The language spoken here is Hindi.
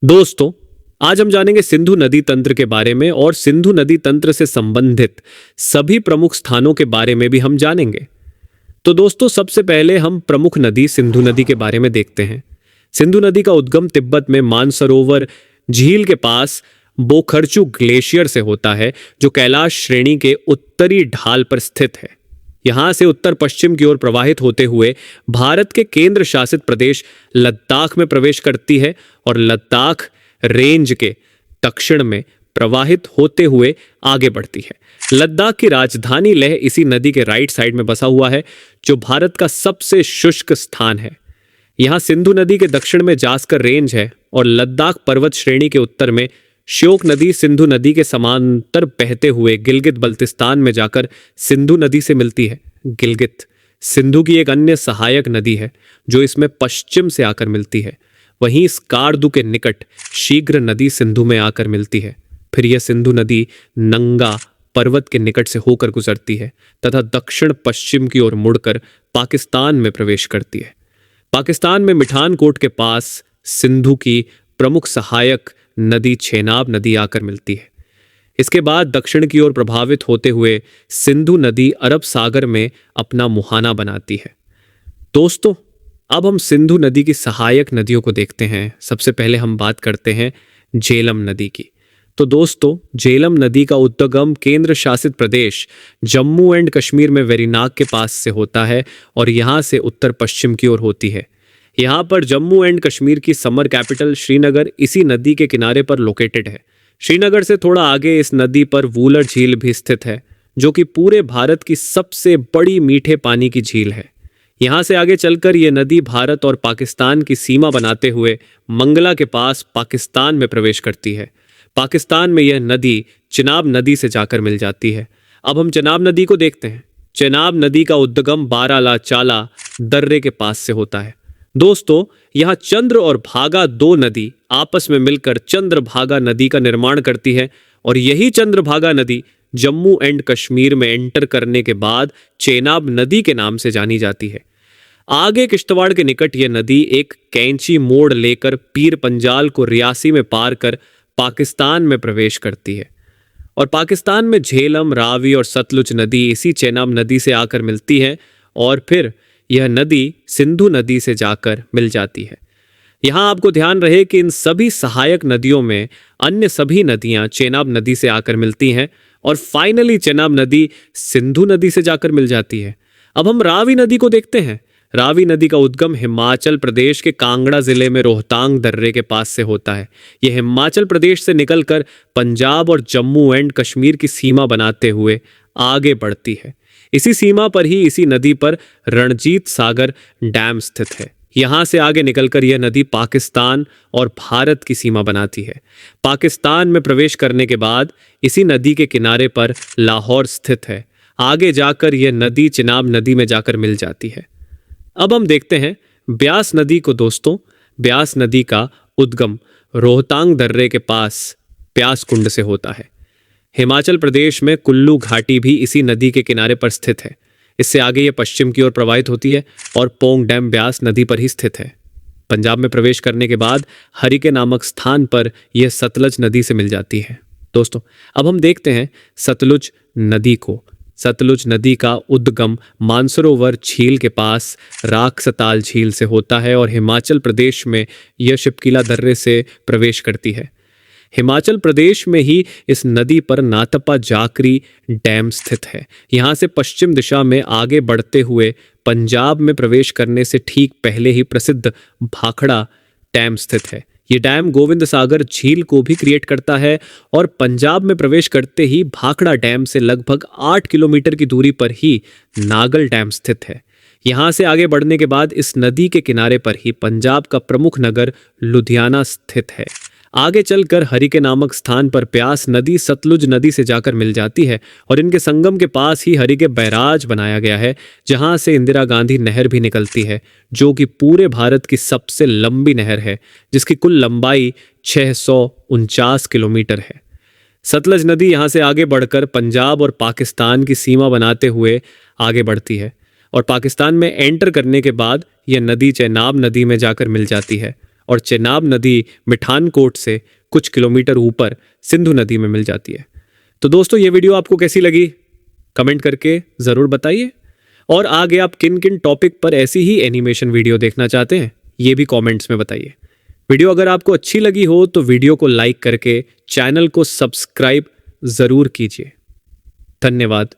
दोस्तों, आज हम जानेंगे सिंधु नदी तंत्र के बारे में और सिंधु नदी तंत्र से संबंधित सभी प्रमुख स्थानों के बारे में भी हम जानेंगे। तो दोस्तों, सबसे पहले हम प्रमुख नदी सिंधु नदी के बारे में देखते हैं। सिंधु नदी का उद्गम तिब्बत में मानसरोवर झील के पास बोखरचू ग्लेशियर से होता है, जो कैलाश श्रेणी के उत्तरी ढाल पर स्थित है। यहां से उत्तर पश्चिम की ओर प्रवाहित होते हुए भारत के केंद्र शासित प्रदेश लद्दाख में प्रवेश करती है और लद्दाख रेंज के दक्षिण में प्रवाहित होते हुए आगे बढ़ती है। लद्दाख की राजधानी लेह इसी नदी के राइट साइड में बसा हुआ है, जो भारत का सबसे शुष्क स्थान है। यहाँ सिंधु नदी के दक्षिण में जास्कर रेंज है और लद्दाख पर्वत श्रेणी के उत्तर में श्योक नदी सिंधु नदी के समांतर बहते हुए गिलगित बल्तिस्तान में जाकर सिंधु नदी से मिलती है। गिलगित सिंधु की एक अन्य सहायक नदी है जो इसमें पश्चिम से आकर मिलती है। वहीं स्कार्दू के निकट शीघ्र नदी सिंधु में आकर मिलती है। फिर यह सिंधु नदी नंगा पर्वत के निकट से होकर गुजरती है तथा दक्षिण पश्चिम की ओर मुड़कर पाकिस्तान में प्रवेश करती है। पाकिस्तान में मिठानकोट के पास सिंधु की प्रमुख सहायक नदी चेनाब नदी आकर मिलती है। इसके बाद दक्षिण की ओर प्रभावित होते हुए सिंधु नदी अरब सागर में अपना मुहाना बनाती है। दोस्तों, अब हम सिंधु नदी की सहायक नदियों को देखते हैं। सबसे पहले हम बात करते हैं झेलम नदी की। तो दोस्तों, झेलम नदी का उद्गम केंद्र शासित प्रदेश जम्मू एंड कश्मीर में वेरीनाग के पास से होता है और यहाँ से उत्तर पश्चिम की ओर होती है। यहाँ पर जम्मू एंड कश्मीर की समर कैपिटल श्रीनगर इसी नदी के किनारे पर लोकेटेड है। श्रीनगर से थोड़ा आगे इस नदी पर वूलर झील भी स्थित है, जो कि पूरे भारत की सबसे बड़ी मीठे पानी की झील है। यहाँ से आगे चलकर यह नदी भारत और पाकिस्तान की सीमा बनाते हुए मंगला के पास पाकिस्तान में प्रवेश करती है। पाकिस्तान में यह नदी चिनाब नदी से जाकर मिल जाती है। अब हम चिनाब नदी को देखते हैं। चिनाब नदी का उद्गम बाराला चाला दर्रे के पास से होता है। दोस्तों, यहाँ चंद्र और भागा दो नदी आपस में मिलकर चंद्रभागा नदी का निर्माण करती है और यही चंद्रभागा नदी जम्मू एंड कश्मीर में एंटर करने के बाद चेनाब नदी के नाम से जानी जाती है। आगे किश्तवाड़ के निकट यह नदी एक कैंची मोड़ लेकर पीर पंजाल को रियासी में पार कर पाकिस्तान में प्रवेश करती है और पाकिस्तान में झेलम, रावी और सतलुज नदी इसी चेनाब नदी से आकर मिलती है और फिर यह नदी सिंधु नदी से जाकर मिल जाती है। यहाँ आपको ध्यान रहे कि इन सभी सहायक नदियों में अन्य सभी नदियाँ चेनाब नदी से आकर मिलती हैं और फाइनली चेनाब नदी सिंधु नदी से जाकर मिल जाती है। अब हम रावी नदी को देखते हैं। रावी नदी का उद्गम हिमाचल प्रदेश के कांगड़ा जिले में रोहतांग दर्रे के पास से होता है। यह हिमाचल प्रदेश से निकलकर पंजाब और जम्मू एंड कश्मीर की सीमा बनाते हुए आगे बढ़ती है। इसी सीमा पर ही इसी नदी पर रणजीत सागर डैम स्थित है। यहाँ से आगे निकलकर यह नदी पाकिस्तान और भारत की सीमा बनाती है। पाकिस्तान में प्रवेश करने के बाद इसी नदी के किनारे पर लाहौर स्थित है। आगे जाकर यह नदी चिनाब नदी में जाकर मिल जाती है। अब हम देखते हैं ब्यास नदी को। दोस्तों, ब्यास नदी का उद्गम रोहतांग दर्रे के पास ब्यास कुंड से होता है। हिमाचल प्रदेश में कुल्लू घाटी भी इसी नदी के किनारे पर स्थित है। इससे आगे यह पश्चिम की ओर प्रवाहित होती है और पोंग डैम ब्यास नदी पर ही स्थित है। पंजाब में प्रवेश करने के बाद हरिके नामक स्थान पर यह सतलज नदी से मिल जाती है। दोस्तों, अब हम देखते हैं सतलुज नदी को। सतलुज नदी का उद्गम मानसरोवर झील के पास राखसताल झील से होता है और हिमाचल प्रदेश में यह शिपकिला दर्रे से प्रवेश करती है। हिमाचल प्रदेश में ही इस नदी पर नातपा जाकरी डैम स्थित है। यहाँ से पश्चिम दिशा में आगे बढ़ते हुए पंजाब में प्रवेश करने से ठीक पहले ही प्रसिद्ध भाखड़ा डैम स्थित है। ये डैम गोविंद सागर झील को भी क्रिएट करता है और पंजाब में प्रवेश करते ही भाखड़ा डैम से लगभग 8 किलोमीटर की दूरी पर ही नागल डैम स्थित है। यहाँ से आगे बढ़ने के बाद इस नदी के किनारे पर ही पंजाब का प्रमुख नगर लुधियाना स्थित है। आगे चलकर हरिके नामक स्थान पर प्यास नदी सतलुज नदी से जाकर मिल जाती है और इनके संगम के पास ही हरिके बैराज बनाया गया है, जहां से इंदिरा गांधी नहर भी निकलती है, जो कि पूरे भारत की सबसे लंबी नहर है, जिसकी कुल लंबाई 649 किलोमीटर है। सतलज नदी यहाँ से आगे बढ़कर पंजाब और पाकिस्तान की सीमा बनाते हुए आगे बढ़ती है और पाकिस्तान में एंटर करने के बाद यह नदी चेनाब नदी में जाकर मिल जाती है और चेनाब नदी मिठानकोट से कुछ किलोमीटर ऊपर सिंधु नदी में मिल जाती है। तो दोस्तों ये वीडियो आपको कैसी लगी कमेंट करके ज़रूर बताइए, और आगे आप किन किन टॉपिक पर ऐसी ही एनिमेशन वीडियो देखना चाहते हैं ये भी कमेंट्स में बताइए। वीडियो अगर आपको अच्छी लगी हो तो वीडियो को लाइक करके चैनल को सब्सक्राइब ज़रूर कीजिए। धन्यवाद।